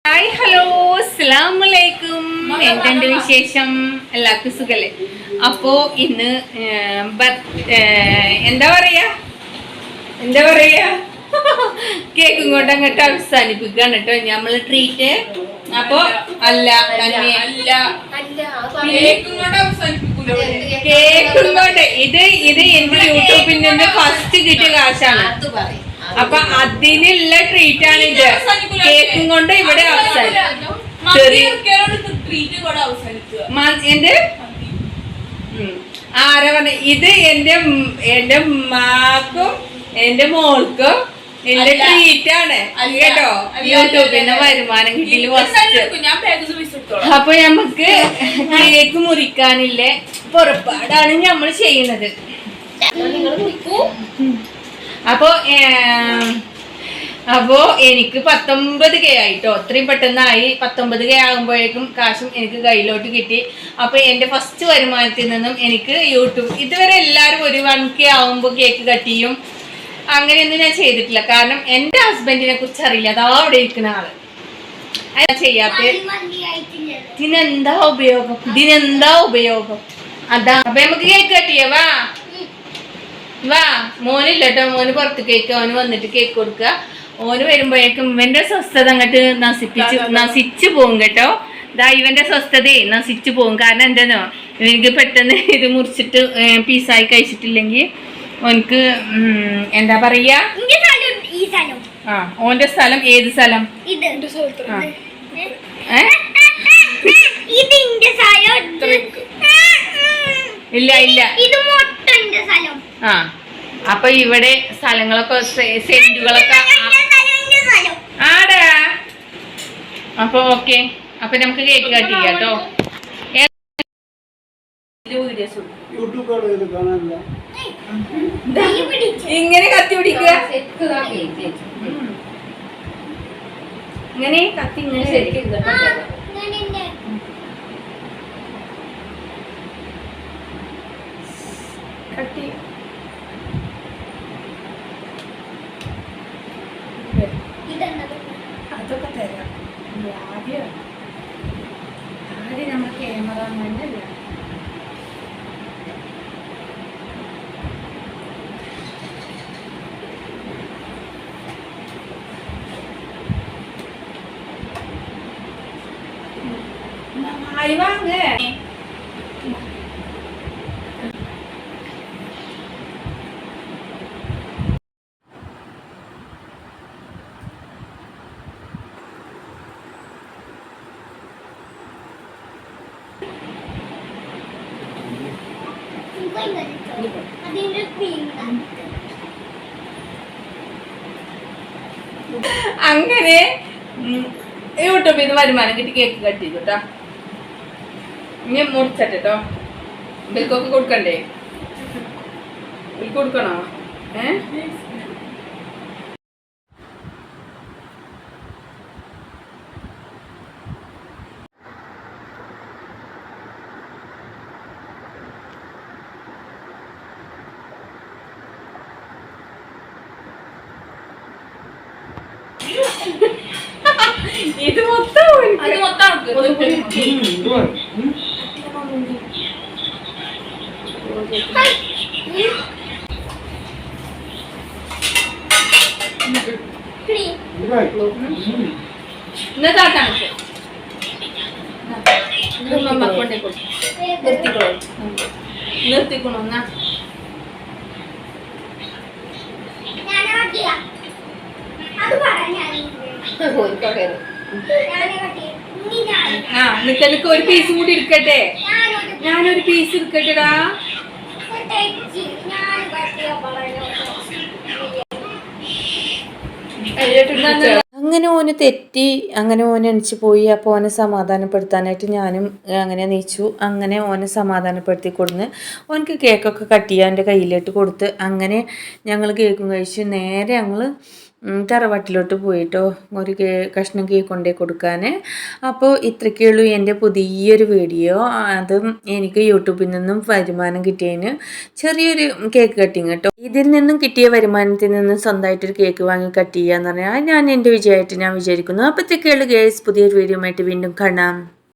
Hi hello അസ്സലാമലൈക്കും. എന്തുണ്ട് വിശേഷം? എല്ലാവർക്കും സുഖല്ലേ? അപ്പോ ഇന്ന് എന്താ പറയാ കേക്കും കൊണ്ട് അങ്ങോട്ട് അവസാനിപ്പിക്കാണ് കേട്ടോ നമ്മള് ട്രീറ്റ്. അപ്പൊ അല്ല കേക്കും കൊണ്ട് ഇത് എന്റെ യൂട്യൂബിൽ നിന്ന് ഫസ്റ്റ് കിട്ടിയ കാശാണ്. അപ്പൊ അതിനുള്ള ട്രീറ്റ് ആണ് ഇത്. കേക്കും കൊണ്ട് ഇവിടെ എന്ത് ആരാ പറഞ്ഞ ഇത് എന്റെ ഉമ്മാക്കും എന്റെ മോൾക്കും എന്റെ ട്രീറ്റ് ആണ് കേട്ടോ. യൂട്യൂബിന്റെ വരുമാനം കിട്ടിയില്ല ഫസ്റ്റ്. അപ്പൊ നമുക്ക് കേക്ക് മുറിക്കാനില്ലേ പുറപ്പാടാണ് നമ്മൾ ചെയ്യുന്നത്. അപ്പോ എനിക്ക് 19K ആയിട്ടോ. അത്രയും പെട്ടെന്നായി. 19K ആകുമ്പോഴേക്കും കാശും എനിക്ക് കയ്യിലോട്ട് കിട്ടി. അപ്പൊ എന്റെ ഫസ്റ്റ് വരുമാനത്തിൽ നിന്നും എനിക്ക് യൂട്യൂബ് ഇതുവരെ എല്ലാരും ഒരു 1K ആവുമ്പോ കേക്ക് കട്ട് ചെയ്യും. അങ്ങനെയൊന്നും ഞാൻ ചെയ്തിട്ടില്ല. കാരണം എന്റെ ഹസ്ബൻഡിനെ കുറിച്ച് അറിയില്ല. അതാ അവിടെ ഇരിക്കുന്ന ആള് ചെയ്യാത്ത. ഇതിനെന്താ ഉപയോഗം അതാ. അപ്പൊ നമുക്ക് കേക്ക് കട്ട് ചെയ്യാം. വാ മോനില്ല കേട്ടോ. മോന് പുറത്ത് കേക്ക്. അവന് വന്നിട്ട് കേക്ക് കൊടുക്കുക. ഓന് വരുമ്പോഴേക്കും ഇവന്റെ സ്വസ്ഥത അങ്ങോട്ട് നശിച്ചു പോകും കേട്ടോ. ഇവന്റെ സ്വസ്ഥതയെ നശിച്ചു പോകും. കാരണം എന്താന്നോ, എനിക്ക് പെട്ടെന്ന് ഇത് മുറിച്ചിട്ട് പീസായി കഴിച്ചിട്ടില്ലെങ്കിൽ ഓനക്ക് എന്താ പറയാ. ഓന്റെ സ്ഥലം ഏത് സ്ഥലം? ഇല്ല അപ്പൊ ഇവിടെ സ്ഥലങ്ങളൊക്കെ സെന്റുകളൊക്കെ ആടാ. അപ്പൊ ഓക്കെ. അപ്പൊ നമുക്ക് കേക്ക് കട്ട് ചെയ്യാം കേട്ടോ. ഇങ്ങനെ കത്തി പിടിക്കുക. ഇങ്ങനെ കത്തി ഇങ്ങനെ ശരിക്കും കട്ടി. അതൊക്കെ തരാം. ആദ്യം നമ്മൾ ക്യാമറമാനല്ല. വാങ്ങ അങ്ങനെ യൂട്യൂബിൽ നിന്ന് വരുമാനം കിട്ടി കേക്ക് കട്ട് ചെയ്തു കേട്ടോ. ഇനി മുറിച്ചട്ടോ. ഇവർക്കൊക്കെ കൊടുക്കണ്ടേ? കൊടുക്കണോ? ഇത് മൊത്തം നിർത്തിക്കണോ? നിനക്ക് ഒരു പീസും കൂടി എടുക്കട്ടെ. ഞാനൊരു പീസ് എടുക്കട്ടെടാ. അങ്ങനെ ഓന് തെറ്റി. അങ്ങനെ ഓന് എണിച്ച് പോയി. അപ്പോൾ ഓനെ സമാധാനപ്പെടുത്താനായിട്ട് ഞാനും അങ്ങനെ നീച്ചു. അങ്ങനെ ഓനെ സമാധാനപ്പെടുത്തി കൊടുന്ന് ഓനക്ക് കേക്കൊക്കെ കട്ട് ചെയ്യാൻ എൻ്റെ കയ്യിലിട്ട് കൊടുത്ത് അങ്ങനെ ഞങ്ങൾ കേക്കും കഴിച്ച് നേരെ ഞങ്ങൾ തറവാട്ടിലോട്ട് പോയിട്ടോ ഒരു കഷ്ണം കേക്ക് കൊണ്ടേ കൊടുക്കാൻ. അപ്പോൾ ഇത്രയ്ക്കുള്ളൂ എൻ്റെ പുതിയൊരു വീഡിയോ. അതും എനിക്ക് യൂട്യൂബിൽ നിന്നും വരുമാനം കിട്ടിയതിന് ചെറിയൊരു കേക്ക് കട്ടിങ് കേട്ടോ. ഇതിൽ നിന്നും കിട്ടിയ വരുമാനത്തിൽ നിന്നും സ്വന്തമായിട്ടൊരു കേക്ക് വാങ്ങി കട്ട് ചെയ്യുക എന്ന് പറഞ്ഞാൽ ഞാൻ എൻ്റെ വിജയമായിട്ട് ഞാൻ വിചാരിക്കുന്നു. അപ്പോൾ ഇത്രയ്ക്കുള്ളൂ ഗേസ്, പുതിയൊരു വീഡിയോ ആയിട്ട് വീണ്ടും കാണാം.